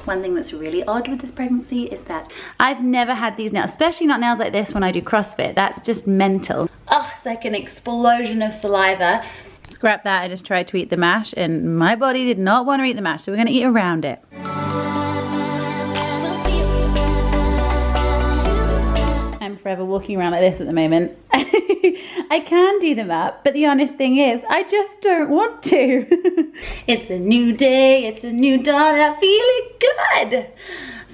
one thing that's really odd with this pregnancy is that I've never had these nails, especially not nails like this when I do CrossFit. That's just mental. Oh, it's like an explosion of saliva. Scrap that, I just tried to eat the mash and my body did not want to eat the mash, so we're gonna eat around it. I'm forever walking around like this at the moment. I can do them up, but the honest thing is, I just don't want to. It's a new day, it's a new dawn, I'm feeling good.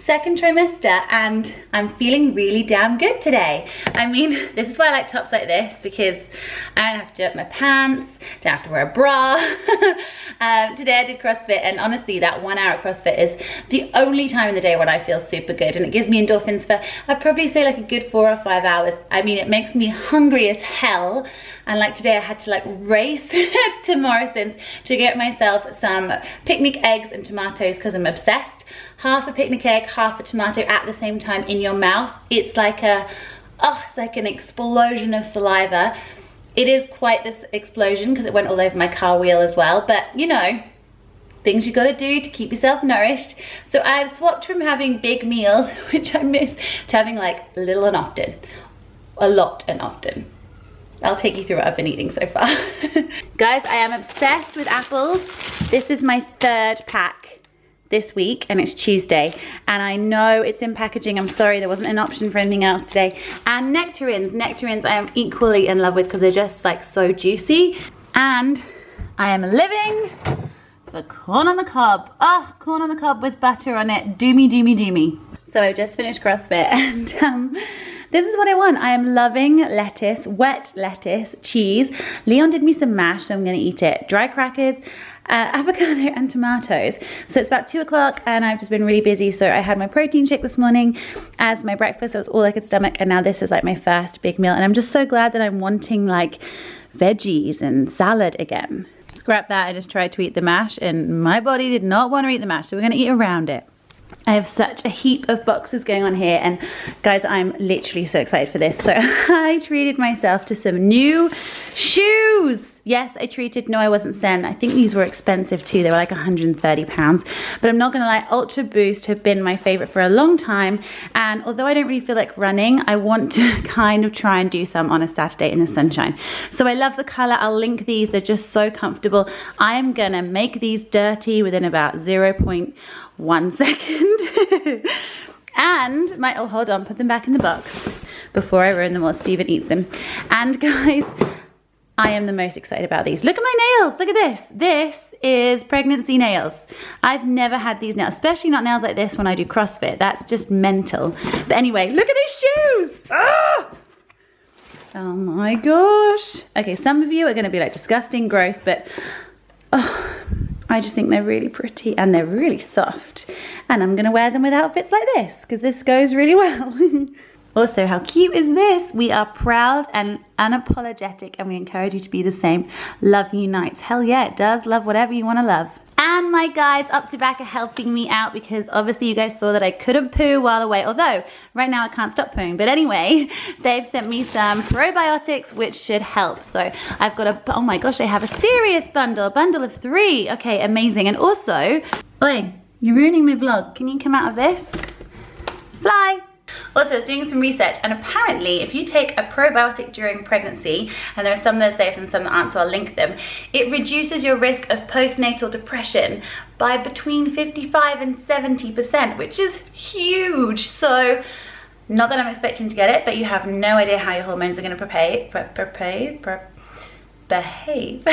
Second trimester and I'm feeling really damn good today. I mean, this is why I like tops like this, because I don't have to do up my pants, don't have to wear a bra. Today I did CrossFit, and honestly that 1 hour at CrossFit is the only time in the day when I feel super good, and it gives me endorphins for, I'd probably say like a good 4 or 5 hours. I mean, it makes me hungry as hell, and like today I had to like race to Morrison's to get myself some picnic eggs and tomatoes because I'm obsessed. Half a picnic egg, half a tomato at the same time in your mouth. It's like a, oh, it's like an explosion of saliva. It is quite this explosion because it went all over my car wheel as well, but you know, things you gotta do to keep yourself nourished. So I've swapped from having big meals, which I miss, to having like little and often. A lot and often. I'll take you through what I've been eating so far. Guys, I am obsessed with apples. This is my 3rd pack this week, and it's Tuesday, and I know it's in packaging. I'm sorry there wasn't an option for anything else today. And nectarines I am equally in love with because they're just like so juicy. And I am living for corn on the cob. Oh, corn on the cob with butter on it. Do me, do me, do me. So I've just finished CrossFit, and this is what I want. I am loving lettuce, wet lettuce, cheese. Leon did me some mash, so I'm gonna eat it. Dry crackers, avocado and tomatoes. So it's about 2 o'clock and I've just been really busy. So I had my protein shake this morning as my breakfast. That was all I could stomach. And now this is like my first big meal. And I'm just so glad that I'm wanting like veggies and salad again. Scrap that, I just tried to eat the mash and my body did not want to eat the mash. So we're gonna eat around it. I have such a heap of boxes going on here, and guys, I'm literally so excited for this. So I treated myself to some new shoes. Yes, I treated, no I wasn't sent. I think these were expensive too. They were like £130. But I'm not gonna lie, Ultra Boost have been my favorite for a long time. And although I don't really feel like running, I want to kind of try and do some on a Saturday in the sunshine. So I love the color, I'll link these. They're just so comfortable. I am gonna make these dirty within about 0.1 second. And my, oh hold on, put them back in the box before I ruin them or Steven eats them. And guys, I am the most excited about these. Look at my nails, look at this. This is pregnancy nails. I've never had these nails, especially not nails like this when I do CrossFit. That's just mental. But anyway, look at these shoes. Ah! Oh my gosh. Okay, some of you are gonna be like disgusting, gross, but oh, I just think they're really pretty and they're really soft. And I'm gonna wear them with outfits like this because this goes really well. Also, how cute is this? We are proud and unapologetic and we encourage you to be the same. Love unites. Hell yeah, it does. Love whatever you want to love. And my guys up to back are helping me out because obviously you guys saw that I couldn't poo while away. Although, right now I can't stop pooing. But anyway, they've sent me some probiotics which should help. So I've got a, oh my gosh, I have a serious bundle. A bundle of 3. Okay, amazing. And also, oi, you're ruining my vlog. Can you come out of this? Fly. Also, I was doing some research and apparently if you take a probiotic during pregnancy, and there are some that are safe and some that aren't, so I'll link them, it reduces your risk of postnatal depression by between 55 and 70%, which is huge. So, not that I'm expecting to get it, but you have no idea how your hormones are going to behave.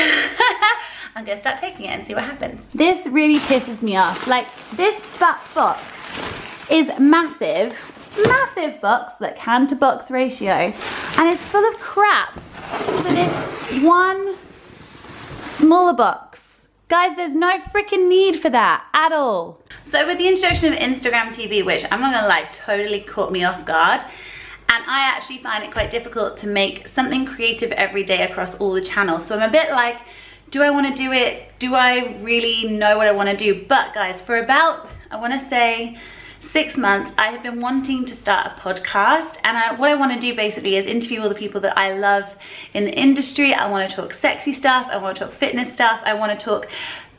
I'm going to start taking it and see what happens. This really pisses me off. Like, this box is massive. Massive box, like hand to box ratio, and it's full of crap for this one smaller box. Guys, there's no freaking need for that at all. So with the introduction of Instagram TV, which I'm not gonna lie, totally caught me off guard, and I actually find it quite difficult to make something creative every day across all the channels. So I'm a bit like, do I want to do it? Do I really know what I want to do? But guys, for about, I want to say 6 months, I have been wanting to start a podcast, and what I want to do basically is interview all the people that I love in the industry. I want to talk sexy stuff, I want to talk fitness stuff, I want to talk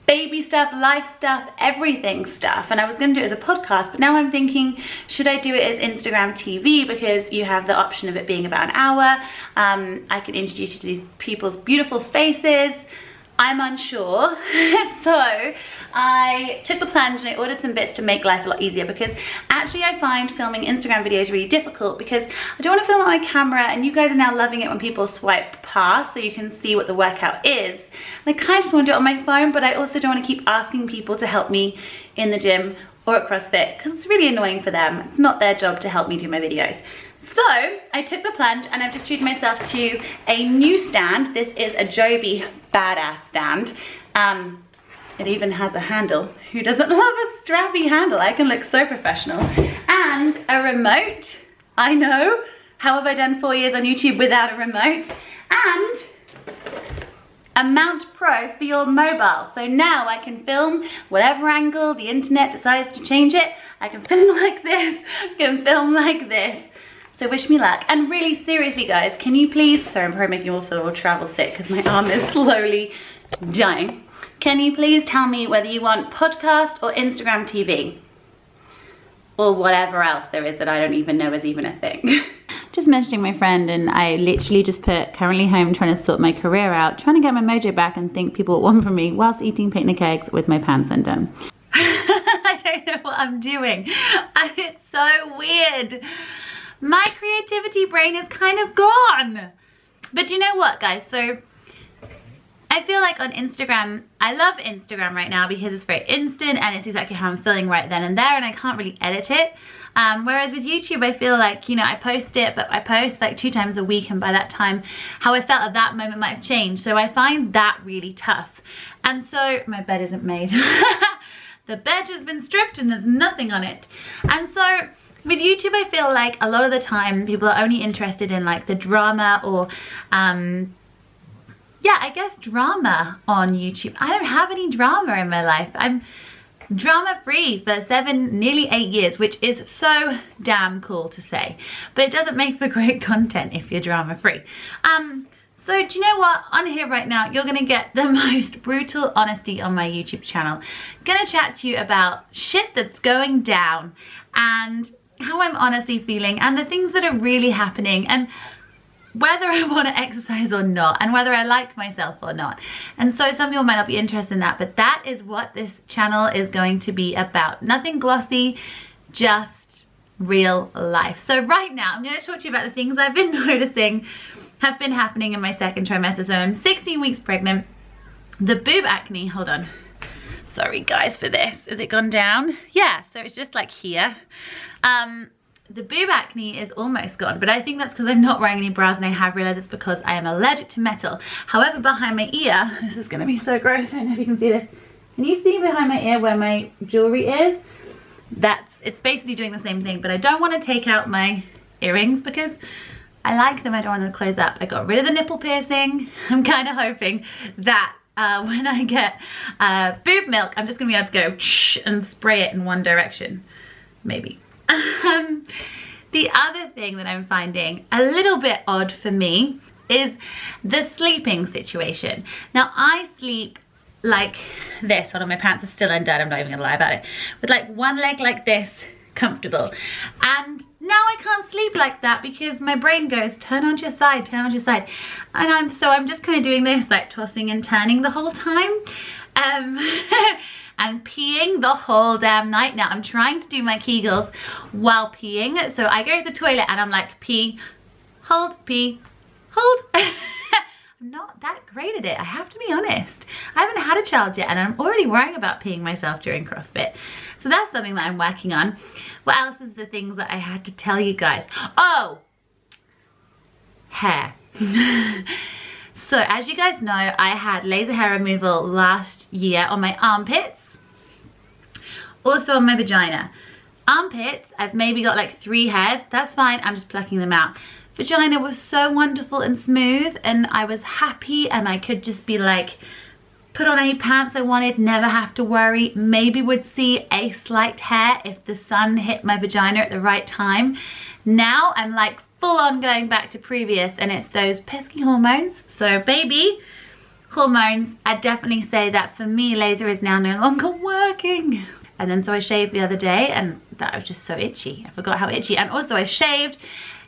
baby stuff, life stuff, everything stuff. And I was going to do it as a podcast, but now I'm thinking, should I do it as Instagram TV, because you have the option of it being about an hour. I can introduce you to these people's beautiful faces. I'm unsure. So I took the plunge and I ordered some bits to make life a lot easier, because actually I find filming Instagram videos really difficult, because I don't want to film on my camera, and you guys are now loving it when people swipe past so you can see what the workout is. And I kind of just want to do it on my phone, but I also don't want to keep asking people to help me in the gym or at CrossFit, because it's really annoying for them. It's not their job to help me do my videos. So I took the plunge and I've just treated myself to a new stand. This is a Joby badass stand. It even has a handle. Who doesn't love a strappy handle? I can look so professional. And a remote. I know. How have I done 4 years on YouTube without a remote? And a Mount Pro for your mobile. So now I can film whatever angle the internet decides to change it. I can film like this. I can film like this. So wish me luck. And really seriously guys, can you please, sorry I'm probably making you all feel all travel sick because my arm is slowly dying. Can you please tell me whether you want podcast or Instagram TV? Or whatever else there is that I don't even know is even a thing. Just mentioning my friend, and I literally just put currently home trying to sort my career out, trying to get my mojo back and think people want from me whilst eating picnic eggs with my pants undone. I don't know what I'm doing. It's so weird. My creativity brain is kind of gone. But you know what guys, so I feel like on Instagram, I love Instagram right now because it's very instant and it's exactly how I'm feeling right then and there, and I can't really edit it. Whereas with YouTube, I feel like, you know, I post it, but I post like 2 times a week, and by that time, how I felt at that moment might have changed. So I find that really tough. And so, my bed isn't made. The bed has been stripped and there's nothing on it. And so, with YouTube, I feel like a lot of the time people are only interested in like the drama or, yeah, I guess drama on YouTube. I don't have any drama in my life. I'm drama free for 7, nearly 8 years, which is so damn cool to say. But it doesn't make for great content if you're drama free. So do you know what? On here right now, you're gonna get the most brutal honesty on my YouTube channel. I'm gonna chat to you about shit that's going down and how I'm honestly feeling and the things that are really happening and whether I want to exercise or not and whether I like myself or not. And so some people might not be interested in that, but that is what this channel is going to be about. Nothing glossy, just real life. So right now I'm going to talk to you about the things I've been noticing have been happening in my 2nd trimester. So I'm 16 weeks pregnant. The boob acne, hold on. Sorry guys for this. Has it gone down? Yeah, so it's just like here. The boob acne is almost gone, but I think that's because I'm not wearing any bras, and I have realized it's because I am allergic to metal. However, behind my ear, this is gonna be so gross, I don't know if you can see this. Can you see behind my ear where my jewelry is? It's basically doing the same thing, but I don't want to take out my earrings because I like them, I don't want them to close up. I got rid of the nipple piercing. I'm kind of hoping that when I get boob milk, I'm just gonna be able to go and spray it in one direction, maybe. The other thing that I'm finding a little bit odd for me is the sleeping situation. Now I sleep like this. Hold on, my pants are still undone, I'm not even gonna lie about it. With like one leg like this, comfortable. And now I can't sleep like that because my brain goes, turn on your side, turn on your side. And I'm just kind of doing this, like tossing and turning the whole time. And peeing the whole damn night. Now I'm trying to do my Kegels while peeing. So I go to the toilet and I'm like, pee, hold, I'm not that great at it, I have to be honest. I haven't had a child yet and I'm already worrying about peeing myself during CrossFit. So that's something that I'm working on. What else is the things that I had to tell you guys? Oh, hair. So as you guys know, I had laser hair removal last year on my armpits. Also on my vagina. Armpits, I've maybe got like 3 hairs. That's fine, I'm just plucking them out. Vagina was so wonderful and smooth and I was happy and I could just be like, put on any pants I wanted, never have to worry. Maybe would see a slight hair if the sun hit my vagina at the right time. Now I'm like full on going back to previous, and it's those pesky hormones. So baby, hormones, I'd definitely say that for me, laser is now no longer working. And then so I shaved the other day and that was just so itchy. I forgot how itchy. And also I shaved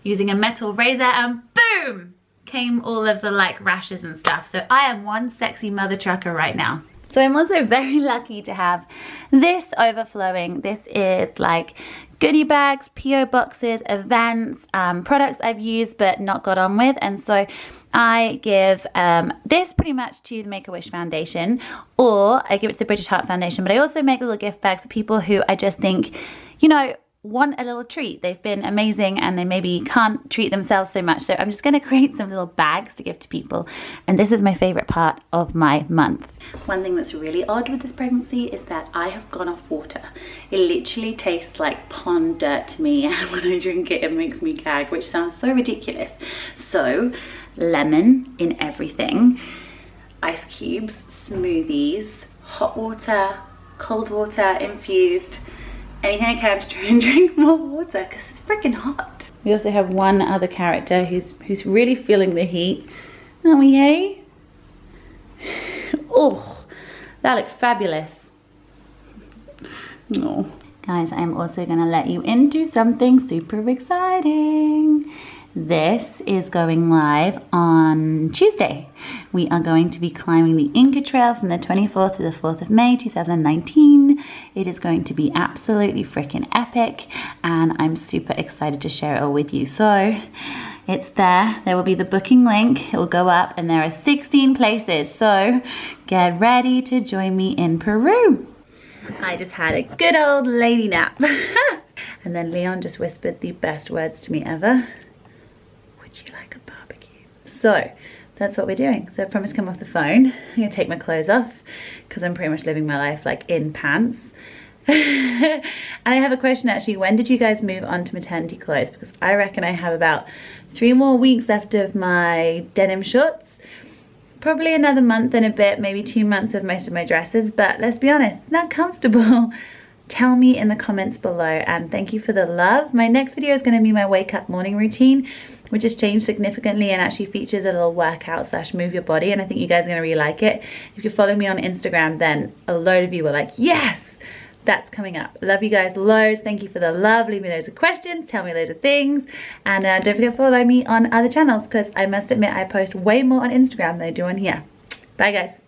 using a metal razor and boom, came all of the like rashes and stuff. So I am one sexy mother trucker right now. So I'm also very lucky to have this overflowing. This is like goodie bags, PO boxes, events, products I've used but not got on with. And so I give this pretty much to the Make-A-Wish Foundation, or I give it to the British Heart Foundation, but I also make little gift bags for people who I just think, you know, want a little treat. They've been amazing and they maybe can't treat themselves so much. So I'm just going to create some little bags to give to people. And this is my favorite part of my month. One thing that's really odd with this pregnancy is that I have gone off water. It literally tastes like pond dirt to me, and when I drink it, it makes me gag, which sounds so ridiculous. So lemon in everything, ice cubes, smoothies, hot water, cold water, infused, anything I can to try and drink more water because it's freaking hot. We also have one other character who's really feeling the heat. Aren't we, hey? Oh, that looks fabulous. No. Guys, I'm also gonna let you into something super exciting. This is going live on Tuesday. We are going to be climbing the Inca Trail from the 24th to the 4th of May 2019. It is going to be absolutely freaking epic and I'm super excited to share it all with you. So it's there. There will be the booking link. It will go up and there are 16 places. So get ready to join me in Peru. I just had a good old lady nap. And then Leon just whispered the best words to me ever. Would you like a barbecue? So that's what we're doing. So I promised to come off the phone. I'm gonna take my clothes off because I'm pretty much living my life like in pants. And I have a question actually, when did you guys move on to maternity clothes? Because I reckon I have about 3 more weeks left of my denim shorts. Probably another month and a bit, maybe 2 months of most of my dresses, but let's be honest, it's not comfortable. Tell me in the comments below and thank you for the love. My next video is gonna be my wake up morning routine, which has changed significantly and actually features a little workout / move your body, and I think you guys are gonna really like it. If you follow me on Instagram, then a load of you were like, yes, that's coming up. Love you guys loads. Thank you for the love. Leave me loads of questions, tell me loads of things, and don't forget to follow me on other channels because I must admit I post way more on Instagram than I do on here. Bye guys.